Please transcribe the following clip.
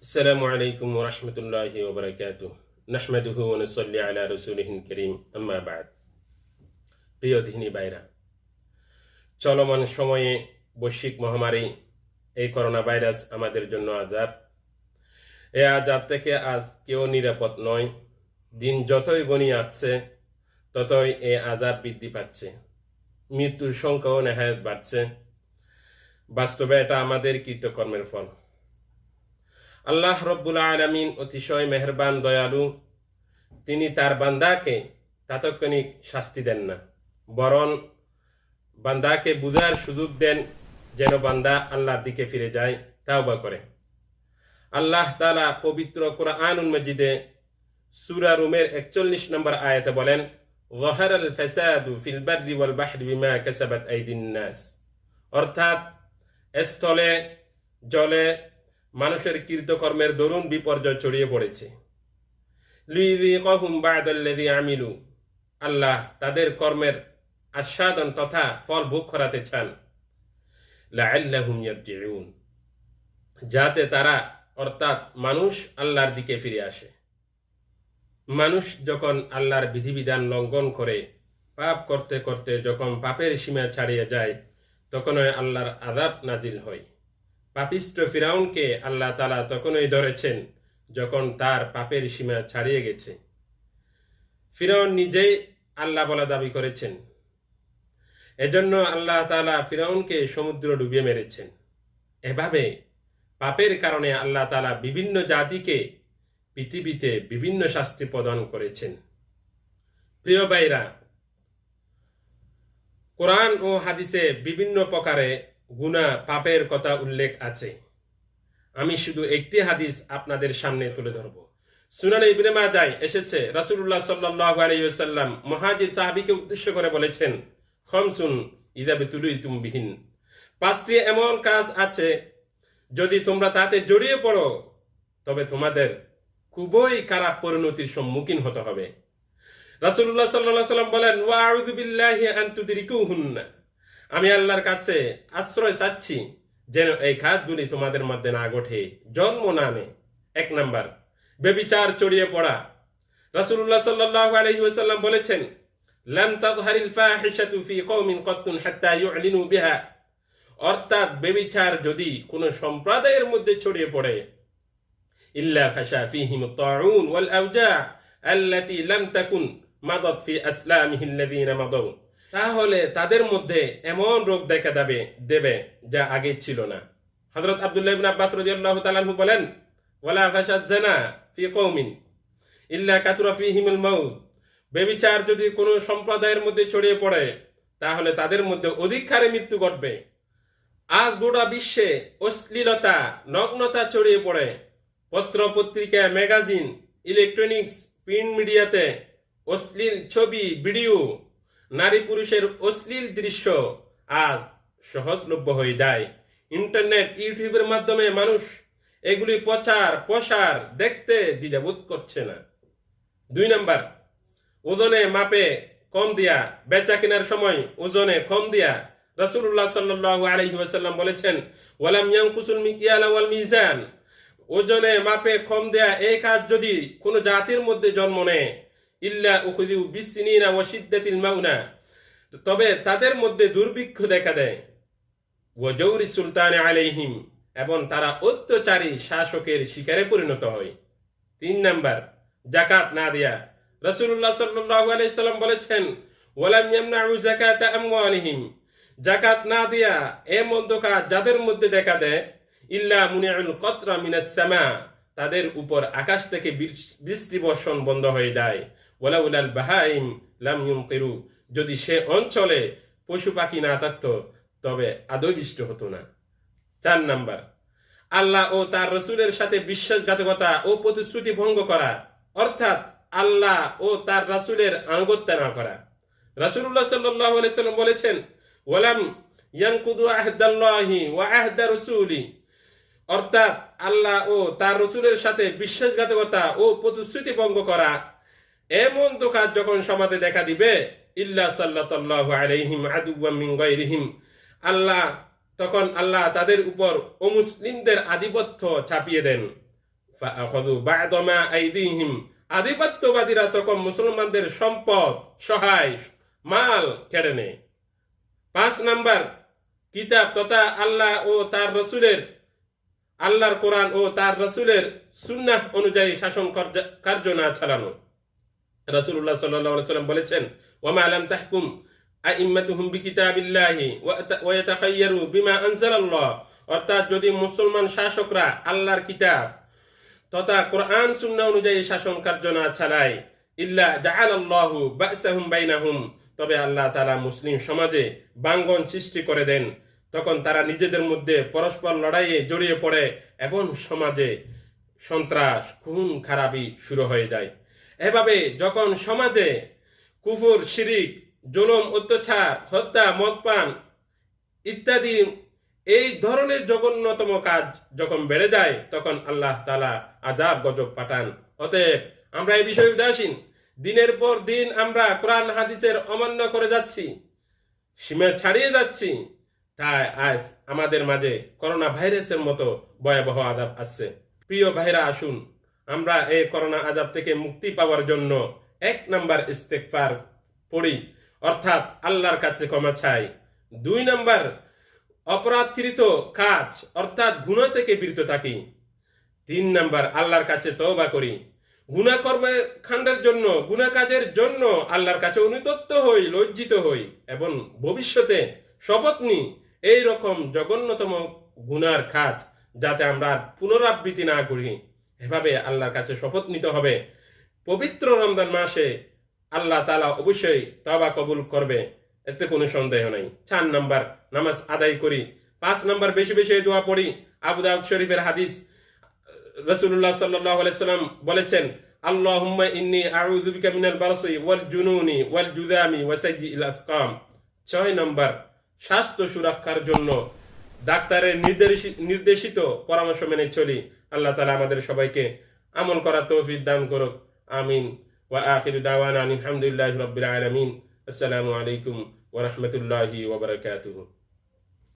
আসসালামু আলাইকুম ওয়া রাহমাতুল্লাহি ওয়া বারাকাতুহু নাহমাদুহু ওয়া নুসাল্লি আলা রাসূলিহিল কারীম আম্মা বা'দ। প্রিয় দিনী ভাইরা, চলমান সময়ে বৈশ্বিক মহামারী এই করোনা ভাইরাস আমাদের জন্য আযাব। এই আযাব থেকে আজ কেউ নিরাপদ নয়। দিন যতই গনিয়ে আসছে ততই এই আযাব বৃদ্ধি পাচ্ছে, মৃত্যুর সংখ্যাও নেহায়েত বাড়ছে। বাস্তবে এটা আমাদের কৃতকর্মের ফল। আল্লাহ রব্বুল আলামিন অতিশয় মেহেরবান দয়ালু। তিনি তার বান্দাকে তাৎক্ষণিক শাস্তি দেন না, বরং বান্দাকে বুঝার সুযোগ দেন যেন বান্দা আল্লাহর দিকে ফিরে যায়, তাওবা করে। আল্লাহ তাআলা পবিত্র কুরআনুল মাজিদে সূরা রুমের 41 নম্বর আয়াতে বলেন, যাহারাল ফাসাদু ফিল বাররি ওয়াল বাহরি বিমা কাসাবাত আইদিন নাস। অর্থাৎ স্থলে জলে মানুষের কৃতকর্মের দরুন বিপর্যয় ছড়িয়ে পড়েছে। লিযিকাহুম বা'দাল্লাযী আমিলু, আল্লাহ তাদের কর্মের আস্বাদন তথা ফল ভোগ করাতে চান। লাআল্লাহুম ইয়ারজিউন, যাতে তারা অর্থাৎ মানুষ আল্লাহর দিকে ফিরে আসে। মানুষ যখন আল্লাহর বিধিবিধান লঙ্ঘন করে পাপ করতে করতে যখন পাপের সীমা ছাড়িয়ে যায়, তখনই আল্লাহর আযাব নাজিল হয়। পাপিষ্ঠ ফিরাউনকে আল্লাহ তাআলা তখনই ধরেছেন যখন তার পাপের সীমা ছাড়িয়ে গেছে। ফিরাউন নিজেই আল্লাহ বলা দাবি করেছেন, এজন্য আল্লাহ তাআলা ফিরাউনকে সমুদ্র ডুবিয়ে মেরেছেন। এভাবে পাপের কারণে আল্লাহ তাআলা বিভিন্ন জাতিকে পৃথিবীতে বিভিন্ন শাস্তি প্রদান করেছেন। প্রিয় ভাইরা, কোরআন ও হাদিসে বিভিন্ন প্রকারে গুনাহ পাপের কথা উল্লেখ আছে। আমি শুধু একটি হাদিস আপনাদের সামনে তুলে ধরব। সুনানে ইবনে মাজায় এসেছে, রাসূলুল্লাহ সাল্লাল্লাহু আলাইহি ওয়াসাল্লাম মুহাজির সাহাবীকে উদ্দেশ্য করে বলেছেন, খামসুন ইযা বিতুলিতুম বিহিন, পাঁচটি এমন কাজ আছে যদি তোমরা তাতে জড়িয়ে পড়ো তবে তোমাদের খুবই খারাপ পরিণতির সম্মুখীন হতে হবে। রাসূলুল্লাহ সাল্লাল্লাহু আলাইহি ওয়াসাল্লাম বলেন, ওয়া আউযু বিল্লাহি আন তুদরিকুহুন্না, আমি আল্লাহর কাছে আশ্রয় চাচ্ছি যেন এই কাজগুলি তোমাদের মধ্যে না ঘটে, জন্ম না নেয়। 1 নাম্বার, ব্যভিচার ছড়িয়ে পড়া। রাসূলুল্লাহ সাল্লাল্লাহু আলাইহি ওয়াসাল্লাম বলেছেন, লাম তাযহারিল ফাহিশাতু ফি কওমিন কাত্তুন হাত্তা ইউ'লিনু বিহা, অর্থাৎ ব্যভিচার যদি কোনো সম্প্রদায়ের মধ্যে ছড়িয়ে পড়ে, ইল্লা ফাশা ফীহিমুত তাউন ওয়াল আওজা আল্লাতী লাম তাকুন মাদাত ফি আসলামিহিল্লাযীনা মাদাউ, তাহলে তাদের মধ্যে এমন রোগ দেখা দেবে যা আগে ছিল না। হযরত আব্দুল্লাহ ইবনে আব্বাস রাদিয়াল্লাহু তাআলা আনহু বলেন, ওয়ালা ফাশাত জানা ফি কওমিন ইল্লা কাতুরা ফীহিমুল মাউত, ব্যভিচার যদি কোনো সম্প্রদায়ের মধ্যে ছড়িয়ে পড়ে তাহলে তাদের মধ্যে অধিক হারে মৃত্যু ঘটবে। আজ গোটা বিশ্বে অশ্লীলতা, নগ্নতা ছড়িয়ে পড়ে। পত্র পত্রিকা, ম্যাগাজিন, ইলেকট্রনিক্স, প্রিন্ট মিডিয়াতে অশ্লীল ছবি, ভিডিও, নারী পুরুষের অশ্লীল দৃশ্য আজ সহজলভ্য হয়ে যায়। ইন্টারনেট, ইউটিউবের মাধ্যমে মানুষ এগুলি প্রসার দেখতে দ্বিধাবোধ করছে না। 2 নাম্বার, ওজনে মাপে কম দিয়া, বেচা কেনার সময় ওজনে কম দিয়া। রাসূলুল্লাহ সাল্লাল্লাহু আলাইহি ওয়াসাল্লাম বলেছেন, ওয়ালাম ইয়ানকুসুল মিকিয়ালা ওয়াল মিজান, ওজনে মাপে কম দেয়া এই কাজ যদি কোনো জাতির মধ্যে জন্ম নেয়, ইল্লা উখিযু বিসসিনিনা ওয়া শিদ্দাতিল মাউনা, তবে তাদের মধ্যে দুর্ভিক্ষ দেখা দেয়। ওয়া জাওরি সুলতানি আলাইহিম, এবং তারা অত্যাচারী শাসকের শিকারে পরিণত হয়। 3 নাম্বার, যাকাত না দেয়া। রাসূলুল্লাহ সাল্লাল্লাহু আলাইহি ওয়াসাল্লাম বলেছেন, ওয়ালাম ইয়ামনাউ যাকাতা আমওয়ালিহিম, যাকাত না দেয়া এমন কাজ যাদের মধ্যে দেখা দেয়, ইল্লা মুনিউল কতরা মিনাস সামা, তাদের উপর আকাশ থেকে বৃষ্টি বর্ষণ বন্ধ হয়ে যায়। ওয়ালাউলাল বাহাইম লাম ইউমতিরু, যদি সে অঞ্চলে পশু পাখি না থাকতো তবে আদৌ বৃষ্টি হতো না। 4 নাম্বার, আল্লাহ ও তার রাসূলের সাথে বিশ্বাসঘাতকতা ও প্রতিশ্রুতি ভঙ্গ করা, অর্থাৎ আল্লাহ ও তার রাসূলের আনুগত্য না করা। রাসূলুল্লাহ সাল্লাল্লাহু আলাইহি ওয়াসাল্লাম বলেছেন, ওয়ালাম ইয়ানকুদু আহদাল্লাহি ওয়া আহদা রাসূলি, অর্থাৎ আল্লাহ ও তার রাসূলের সাথে বিশ্বাসঘাতকতা ও প্রতিশ্রুতি ভঙ্গ করা এমন কাজ যখন সমাজে দেখা দিবে, ইল্লা সাল্লাল্লাহু আলাইহিম আদুওয়াম মিন গায়রিহিম, তখন আল্লাহ তাদের উপর অমুসলিমদের আধিপত্য চাপিয়ে দেন। ফাআখাযু বা'দা মা আইদিহিম, আধিপত্যবাদীরা তখন মুসলমানদের সম্পদ, সহায় মাল কেড়ে নেয়। 5 নাম্বার, কিতাব তথা আল্লাহ ও তার রসুলের, আল্লাহর কোরআন ও তার রসুলের সুন্নাহ অনুযায়ী শাসন কার্য না চালানো। রাসূলুল্লাহ সাল্লাল্লাহু আলাইহি ওয়াসাল্লাম বলেছেন, ওয়ামা লাম তাহকুম আইম্মাতুহুম বিকিতাবিল্লাহি ওয়া ইয়াতাখায়্যারু বিমা আনজালাল্লাহ, অর্থাৎ যদি মুসলমান শাসকরা আল্লাহর কিতাব তথা কোরআন সুন্নাহ অনুযায়ী শাসন কার্য না চালায়, ইল্লা জাআলাল্লাহু বা'সাহুম বাইনাহুম, তবে আল্লাহ তাআলা মুসলিম সমাজে বাঙ্গন সৃষ্টি করে দেন। তখন তারা নিজেদের মধ্যে পরস্পর লড়াইয়ে জড়িয়ে পড়ে এবং সমাজে সন্ত্রাস, খুন খারাপি শুরু হয়ে যায়। এভাবে যখন সমাজে কুফর, শিরিক, জুলুম, অত্যাচার, হত্যা, মদপান ইত্যাদি এই ধরনের জঘন্যতম কাজ যখন বেড়ে যায়, তখন আল্লাহ তাআলা আযাব গজব পাঠান। অতএব আমরা এই বিষয়ে উদাসীন, দিনের পর দিন আমরা কোরআন হাদিসের অমান্য করে যাচ্ছি, সীমা ছাড়িয়ে যাচ্ছি, তাই আজ আমাদের মাঝে করোনা ভাইরাসের মতো ভয়াবহ আযাব আসছে। প্রিয় ভাইরা, আসুন আমরা এই করোনা আযাব থেকে মুক্তি পাওয়ার জন্য 1 নাম্বার ইস্তেগফার পড়ি, অর্থাৎ আল্লাহর কাছে ক্ষমা চাই। 2 নাম্বার, অপরাধকৃত কাজ অর্থাৎ গুনাহ থেকে বিরত থাকি। 3 নাম্বার, আল্লাহর কাছে তওবা করি। গুনাহ কর্মে কাণ্ডের জন্য, গুনাহ কাজের জন্য আল্লাহর কাছে অনুতপ্ত হই, লজ্জিত হই এবং ভবিষ্যতে শপথ নিই এই রকম জঘন্যতম গুনার কাজ যাতে আমরা পুনরাবৃত্তি না করি। এভাবে আল্লাহর কাছে শপথ নিতে হবে। পবিত্র রমজান মাসে আল্লাহ তাআলা অবশ্যই তওবা কবুল করবে, এতে কোনো সন্দেহ নাই। 4 নাম্বার, নামাজ আদায় করি। 5 নাম্বার, বেশি বেশি দোয়া পড়ি। আবু দাউদ শরীফের হাদিস, রাসূলুল্লাহ সাল্লাল্লাহু আলাইহি সাল্লাম বলেছেন, আল্লাহুম্মা ইন্নী আউযু বিকা মিনাল বারসি ওয়াল জুনুনি ওয়াল জুযামি ওয়া সাইয়্যিল আসকাম। 6 নাম্বার, স্বাস্থ্য সুরক্ষার জন্য ডাক্তারের নির্দেশিত পরামর্শ মেনে চলি। আল্লাহ তাআলা আমাদের সবাইকে আমল করার তৌফিক দান করুক। আমিন। ওয়া আখিরু দাওয়ানা আলহামদুলিল্লাহি রাব্বিল আলামিন। আসসালামু আলাইকুম ওয়া রাহমাতুল্লাহি ওয়া বারাকাতুহু।